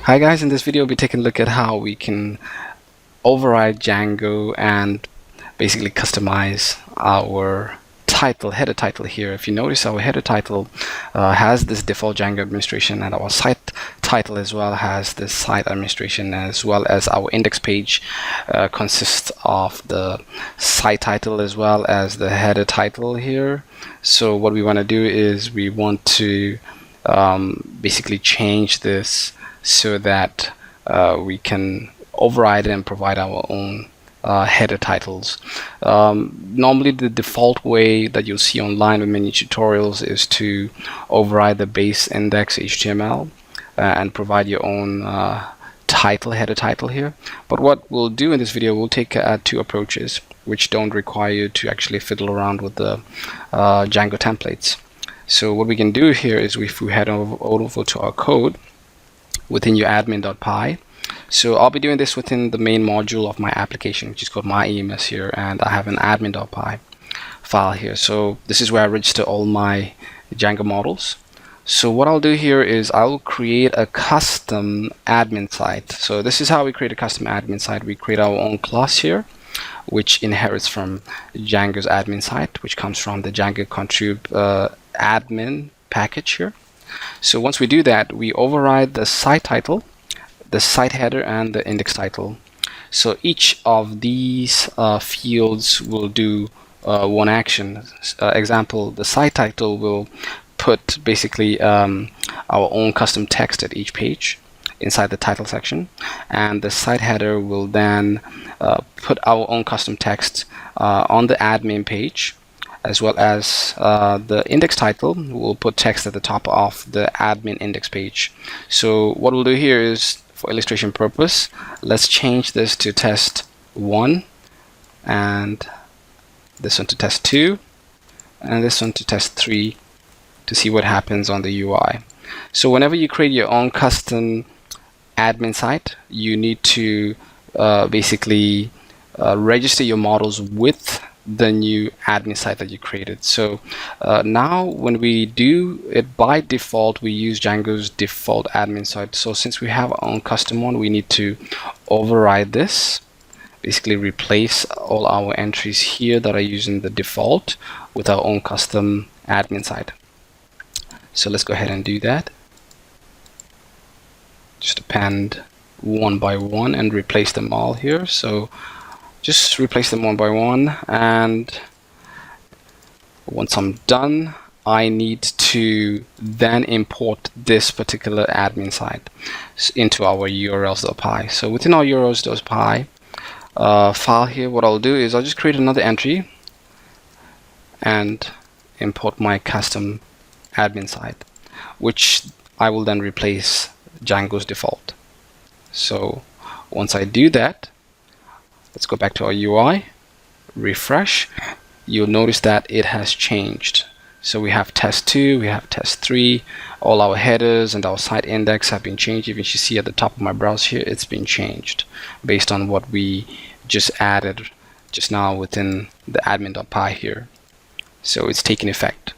Hi guys, in this video we'll be taking a look at how we can override Django and basically customize our header title here. If you notice, our header title has this default Django administration, and our site title as well has this site administration, as well as our index page consists of the site title as well as the header title here. So what we want to do is we want to basically change this so that we can override it and provide our own header titles. Normally the default way that you'll see online with many tutorials is to override the base index HTML and provide your own header title here. But what we'll do in this video, we'll take two approaches which don't require you to actually fiddle around with the Django templates. So what we can do here is if we head over to our code within your admin.py. So I'll be doing this within the main module of my application, which is called my EMS here, and I have an admin.py file here. So this is where I register all my Django models. So what I'll do here is I'll create a custom admin site. So this is how we create a custom admin site. We create our own class here, which inherits from Django's admin site, which comes from the Django contrib admin package here. So once we do that, we override the site title, the site header, and the index title. So each of these fields will do one action. Example, the site title will put basically our own custom text at each page inside the title section, and the site header will then put our own custom text on the admin page, as well as the index title will put text at the top of the admin index page. So what we'll do here is, for illustration purpose, let's change this to test 1, and this one to test 2, and this one to test 3 to see what happens on the UI. So whenever you create your own custom admin site, you need to basically register your models with the new admin site that you created. So now when we do it, by default we use Django's default admin site. So since we have our own custom one, we need to override this, basically replace all our entries here that are using the default with our own custom admin site. So let's go ahead and do that. Just append one by one and replace them all here. So just replace them one by one, and once I'm done, I need to then import this particular admin site into our urls.py. So within our urls.py file here, what I'll do is I'll just create another entry and import my custom admin site, which I will then replace Django's default. So once I do that, let's go back to our UI, refresh. You'll notice that it has changed. So we have test 2, we have test 3, all our headers and our site index have been changed. Even if you see at the top of my browser here, it's been changed based on what we just added just now within the admin.py here. So it's taking effect.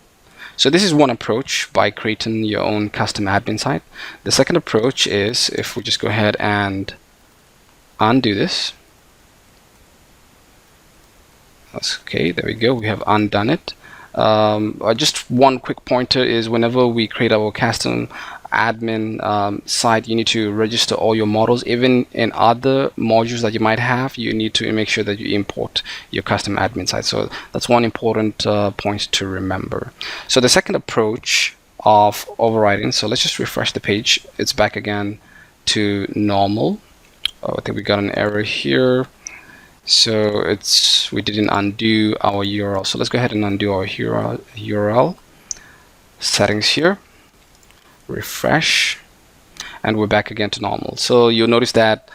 So this is one approach by creating your own custom admin site. The second approach is if we just go ahead and undo this. Okay, there we go, we have undone it. Just one quick pointer is whenever we create our custom admin site, you need to register all your models. Even in other modules that you might have, you need to make sure that you import your custom admin site. So that's one important point to remember. So the second approach of overriding, so let's just refresh the page. It's back again to normal. I think we got an error here. So we didn't undo our URL. So let's go ahead and undo our URL settings here. Refresh, and we're back again to normal. So you'll notice that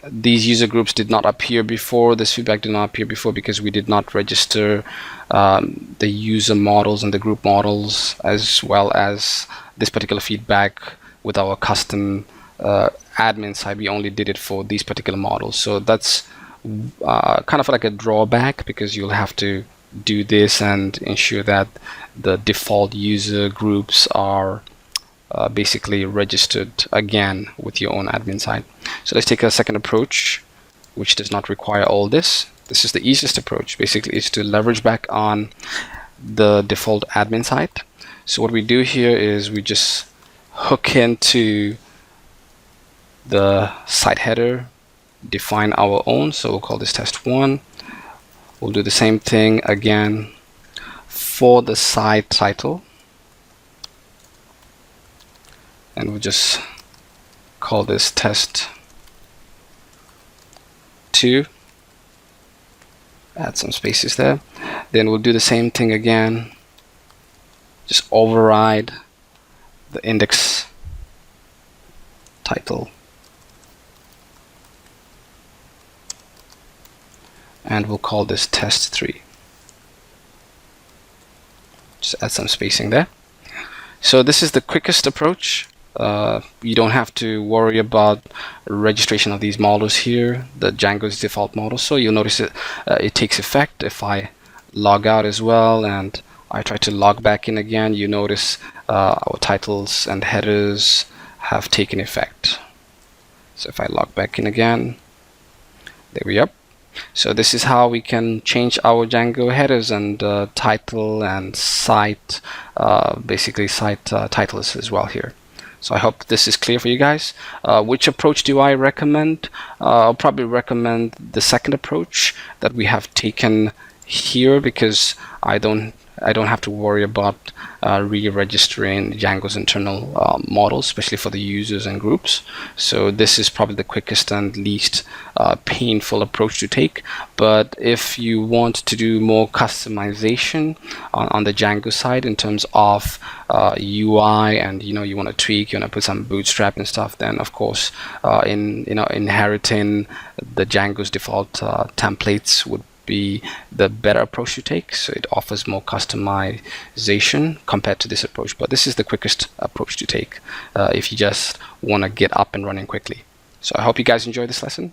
these user groups did not appear before. This feedback did not appear before because we did not register the user models and the group models, as well as this particular feedback with our custom admin side. We only did it for these particular models. So that's kind of like a drawback, because you'll have to do this and ensure that the default user groups are basically registered again with your own admin site. So let's take a second approach, which does not require all this. This is the easiest approach, basically, is to leverage back on the default admin site. So what we do here is we just hook into the site header, define our own. So we'll call this test 1. We'll do the same thing again for the site title, and we'll just call this test 2. Add some spaces there. Then we'll do the same thing again, just override the index title, and we'll call this test 3. Just add some spacing there. So this is the quickest approach. You don't have to worry about registration of these models here, the Django's default model. So you'll notice it takes effect if I log out as well and I try to log back in again. You notice our titles and headers have taken effect. So if I log back in again, there we are. So this is how we can change our Django headers and title and site, basically site titles as well here. So I hope this is clear for you guys. Which approach do I recommend? I'll probably recommend the second approach that we have taken here, because I don't have to worry about re-registering Django's internal models, especially for the users and groups. So this is probably the quickest and least painful approach to take. But if you want to do more customization on the Django side in terms of UI, and you want to tweak, you want to put some bootstrap and stuff, then of course inheriting the Django's default templates would be the better approach to take. So it offers more customization compared to this approach, but this is the quickest approach to take if you just want to get up and running quickly. So I hope you guys enjoyed this lesson.